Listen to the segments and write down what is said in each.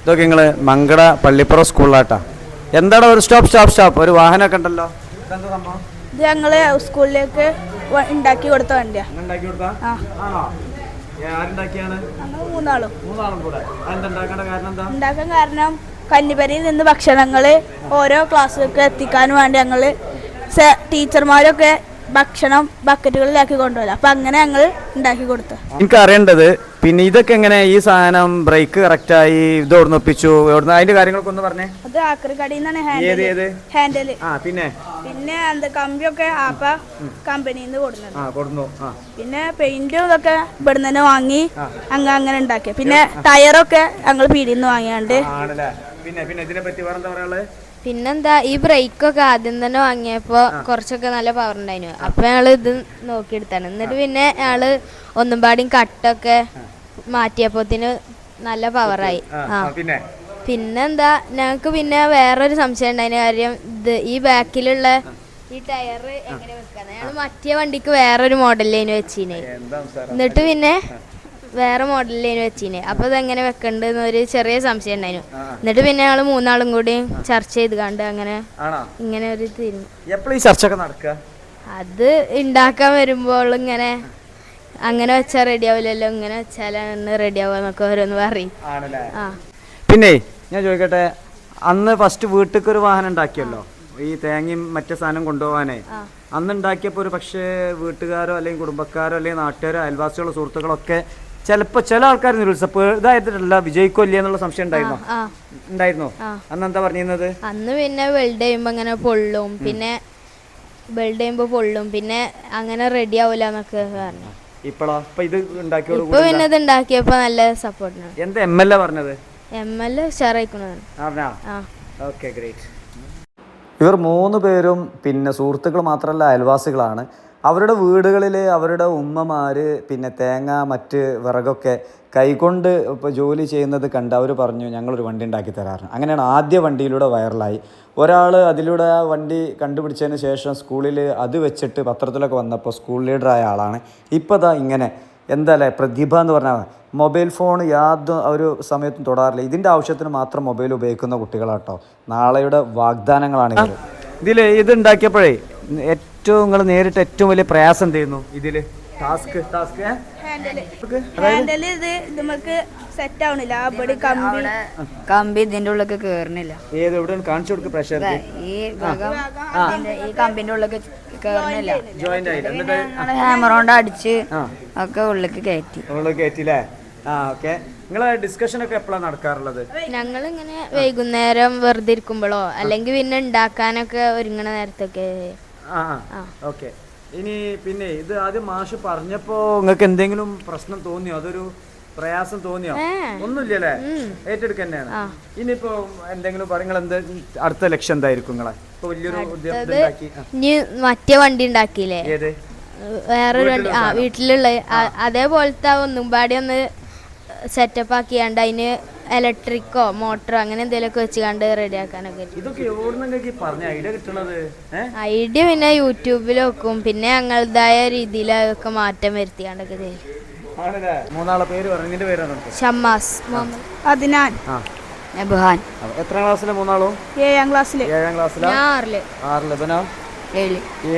ഇതൊക്കെ നിങ്ങൾ മങ്കട പള്ളിപ്പുറം സ്കൂളിലാട്ടാ. എന്താണ് ഒരു സ്റ്റോപ്പ് ഒരു വാഹനമൊക്കെ ഉണ്ടല്ലോ, ഇതെന്താ സംഭവം? ഇത് ഞങ്ങള് സ്കൂളിലേക്ക് ഉണ്ടാക്കി കൊടുത്ത വണ്ടിയാ. മൂന്നാളും കൂടെ. ഉണ്ടാക്കാൻ കാരണം കന്നിപ്പരിയിൽ നിന്ന് ഭക്ഷണങ്ങൾ ഓരോ ക്ലാസ്സിലേക്ക് എത്തിക്കാൻ വേണ്ടി ഞങ്ങള് ടീച്ചർമാരൊക്കെ ഭക്ഷണം ബക്കറ്റുകളിലാക്കി കൊണ്ടുവരാം. അപ്പൊ അങ്ങനെ ഞങ്ങൾ ഉണ്ടാക്കി കൊടുത്തു. എനിക്ക് അറിയേണ്ടത് പിന്നെ ഇതൊക്കെ എങ്ങനെ ഈ സാധനം ബ്രേക്ക് കറക്റ്റായി ഇത് ഓടുന്ന് ഒപ്പിച്ചു, അതിന്റെ കാര്യങ്ങളൊക്കെ ഒന്ന് പറഞ്ഞേ. അത് ആക്രിക്കടയിൽ നിന്നാണ് ഹാൻഡിൽ. പിന്നെ എന്താ കമ്പിയൊക്കെ ആപ്പ കമ്പനിയിൽ നിന്ന് കൊടുക്കുന്നു. പിന്നെ പെയിന്റും ഇതൊക്കെ ഇവിടെ നിന്ന് വാങ്ങി അങ്ങനെ ഉണ്ടാക്കി. പിന്നെ ടയറൊക്കെ ഞങ്ങൾ പീടിയിൽ നിന്ന് വാങ്ങിയാണ്ട്. പിന്നെന്താ ഈ ബ്രേക്കൊക്കെ ആദ്യം തന്നെ വാങ്ങിയപ്പോ കുറച്ചൊക്കെ നല്ല പവർ ഉണ്ടായിരുന്നു. അപ്പൊ ഞങ്ങള് ഇത് നോക്കിയെടുത്താണ്. എന്നിട്ട് പിന്നെ ഞങ്ങള് ഒന്നും പാടിയും കട്ടൊക്കെ മാറ്റിയപ്പോത്തിന് നല്ല പവറായി. പിന്നെന്താ ഞങ്ങക്ക് പിന്നെ വേറൊരു സംശയം ഉണ്ടായിരുന്ന കാര്യം, ഇത് ഈ ബാക്കിലുള്ള ഈ ടയർ എങ്ങനെ വെക്കാന്ന്. ഞങ്ങള് മറ്റേ വണ്ടിക്ക് വേറൊരു മോഡലിലേന് വെച്ചീനെ, എന്നിട്ട് പിന്നെ വേറെ മോഡലിലേന് വെച്ചീനെ. അപ്പൊ ഇതെങ്ങനെ വെക്കണ്ടെന്ന് ഒരു ചെറിയ സംശയം ഉണ്ടായിരുന്നു. എന്നിട്ട് പിന്നെ ഞങ്ങള് മൂന്നാളും കൂടി ചർച്ച ചെയ്ത് കണ്ട് അങ്ങനെ ഇങ്ങനെ ഒരു തീരുമാനം. അത് ഉണ്ടാക്കാൻ വരുമ്പോൾ ഇങ്ങനെ അങ്ങനെ വെച്ചാൽ റെഡി ആവില്ലല്ലോ, ഇങ്ങനെ വെച്ചാലാണ് റെഡി ആവുക ഓരോന്ന് പറയും. പിന്നെ ഞാൻ ചോദിക്കട്ടെ, അന്ന് ഫസ്റ്റ് വീട്ടിലേക്ക് ഒരു വാഹനം ഉണ്ടാക്കിയല്ലോ, ഈ തേങ്ങയും മറ്റേ സാധനം കൊണ്ടുപോകാനേ. അന്ന് ഉണ്ടാക്കിയപ്പോൾ ഒരു പക്ഷേ വീട്ടുകാരോ അല്ലെങ്കിൽ കുടുംബക്കാരോ അല്ലെങ്കിൽ നാട്ടുകാരോ അയൽവാസികളോ സുഹൃത്തുക്കളോ ഒക്കെ ചിലപ്പോ ചില ആൾക്കാർ ഇതായിട്ടില്ല വിജയിക്കോ ഇല്ലേ എന്നുള്ള സംശയം ഉണ്ടായിരുന്നോ? അന്ന് എന്താ പറഞ്ഞിരുന്നത്? അന്ന് പിന്നെ വെൽഡ് ചെയ്യുമ്പോ അങ്ങനെ പൊള്ളും, പിന്നെ വെൽഡ് ചെയ്യുമ്പോ പൊള്ളും, പിന്നെ അങ്ങനെ റെഡി ആവൂല എന്നൊക്കെ പറഞ്ഞു. ഇപ്പൊ ഇത് പിന്നെ ഇത് ഉണ്ടാക്കിയപ്പോ നല്ല സപ്പോർട്ടാണ്. എന്താ MLA പറഞ്ഞത്? MLA ഉഷാറായിക്കണു. ഇവർ 3 പേരും പിന്നെ സുഹൃത്തുക്കൾ മാത്രമല്ല അയൽവാസികളാണ്. അവരുടെ വീടുകളിൽ അവരുടെ ഉമ്മമാർ പിന്നെ തേങ്ങ മറ്റ് വിറകൊക്കെ കൈകൊണ്ട് ഇപ്പോൾ ജോലി ചെയ്യുന്നത് കണ്ട് അവർ പറഞ്ഞു ഞങ്ങളൊരു വണ്ടി ഉണ്ടാക്കി തരാറുണ്ട്. അങ്ങനെയാണ് ആദ്യ വണ്ടിയിലൂടെ വൈറലായി. ഒരാൾ അതിലൂടെ ആ വണ്ടി കണ്ടുപിടിച്ചതിന് ശേഷം സ്കൂളിൽ അത് വെച്ചിട്ട് പത്രത്തിലൊക്കെ വന്നപ്പോൾ സ്കൂൾ ലീഡറായ ആളാണ്. ഇപ്പോൾ ദാ ഇങ്ങനെ എന്താല്ലേ പ്രതിഭ എന്ന് പറഞ്ഞാൽ മൊബൈൽ ഫോൺ യാതൊരു സമയത്തും തൊടാറില്ല. ഇതിൻ്റെ ആവശ്യത്തിന് മാത്രം മൊബൈൽ ഉപയോഗിക്കുന്ന കുട്ടികളാട്ടോ. നാളെയുടെ വാഗ്ദാനങ്ങളാണ് ഇതിൽ. ഇത് ഉണ്ടാക്കിയപ്പോഴേ ഏറ്റവും നിങ്ങൾ നേരിട്ട് ഏറ്റവും വലിയ പ്രയാസം എന്ത് ചെയ്യുന്നു ഇതിൽ? കമ്പി ഇതിന്റെ ഉള്ളിൽ കേറണില്ല. കാണിച്ചു കൊടുക്ക് പ്രഷർ. ഈ കമ്പിന്റെ ഉള്ളിൽ കേറണില്ല. ഹാമർ കൊണ്ട് അടിച്ച് ഒക്കെ ഉള്ളിലേക്ക് കയറ്റില്ലേ? നിങ്ങളെ ഡിസ്കഷൻ ഒക്കെ എപ്പോഴാണ് നടക്കാറുള്ളത്? ഞങ്ങൾ ഇങ്ങനെ വൈകുന്നേരം വെറുതെ ഇരിക്കുമ്പോഴോ അല്ലെങ്കിൽ പിന്നെ ഉണ്ടാക്കാനൊക്കെ ഒരുങ്ങണ നേരത്തൊക്കെ. ഇനി പിന്നെ ഇത് ആദ്യം മാഷ് പറഞ്ഞപ്പോ നിങ്ങൾക്ക് എന്തെങ്കിലും പ്രശ്നം തോന്നിയോ? അതൊരു പ്രയാസം തോന്നിയോ? ഒന്നുമില്ലല്ലേ? ഏറ്റെടുക്കുക തന്നെയാണ്. ഇനിയിപ്പോ എന്തെങ്കിലും നിങ്ങൾ എന്ത് അടുത്ത ലക്ഷ്യം എന്തായിരിക്കും നിങ്ങളെ? ഇപ്പൊ വലിയൊരു മറ്റേ വണ്ടി ഉണ്ടാക്കിയില്ലേ, വേറൊരു വണ്ടി വീട്ടിലുള്ള അതേപോലത്തെ ഒന്നും പാടി ഒന്ന് സെറ്റപ്പ് ആക്കിയാണ്ട് അതിന് ഇലക്ട്രിക്കോ മോട്ടറോ അങ്ങനെ എന്തെങ്കിലുമൊക്കെ വെച്ച് കണ്ട് റെഡി ആക്കാനൊക്കെ. ഐഡിയ പിന്നെ യൂട്യൂബിൽ വെക്കും, പിന്നെ ഞങ്ങളുടേതായ രീതിയിലൊക്കെ മാറ്റം വരുത്തിയാണ്ടൊക്കെ ചെയ്യും. ഷമ്മാസ്, അദ്നാൻ, നബ്ഹാൻ. എത്ര ക്ലാസ്സിലെ മൂന്നാളോ? 7ാം ക്ലാസ്സിൽ.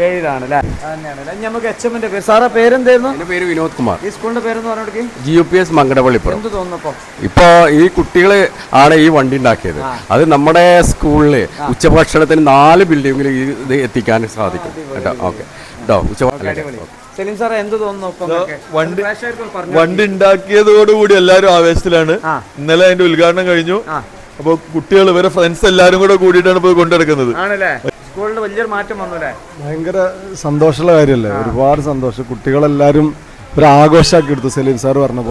ഏഴിലാണല്ലേ? നമുക്ക് HMന്റെ പേര്. സാറാ പേരെന്തായിരുന്നു? എന്റെ പേര് വിനോദ് കുമാർ. ഈ സ്കൂളിന്റെ പേരെന്ന് പറഞ്ഞിട്ട് GUPS മങ്കടപ്പള്ളിപ്പുറം. എന്ത് തോന്നുന്നപ്പോ? ഇപ്പൊ ഈ കുട്ടികള് ആണ് ഈ വണ്ടി ഉണ്ടാക്കിയത്. അത് നമ്മുടെ സ്കൂളില് ഉച്ചഭക്ഷണത്തിന് 4 ബിൽഡിങ്ങിൽ ഇത് എത്തിക്കാൻ സാധിക്കും കേട്ടോ. ഓക്കെ കേട്ടോ. സെലിം സാറേ എന്ത് തോന്നുന്നു? വണ്ടി ഉണ്ടാക്കിയതോടുകൂടി എല്ലാവരും ആവേശത്തിലാണ്. ഇന്നലെ അതിന്റെ ഉദ്ഘാടനം കഴിഞ്ഞു. അപ്പൊ കുട്ടികൾ ഇവരെ ഫ്രണ്ട്സ് എല്ലാരും കൂടെ കൂടിയിട്ടാണ് പോയി കൊണ്ടെടുക്കുന്നത്. സ്കൂളിൽ വലിയൊരു മാറ്റം വന്നല്ലേ? ഭയങ്കര സന്തോഷമുള്ള കാര്യമല്ലേ? ഒരുപാട് സന്തോഷം. കുട്ടികളെല്ലാരും ഒരു ആഘോഷമാക്കി എടുത്തു സലീം സാർ പറഞ്ഞപ്പോൾ.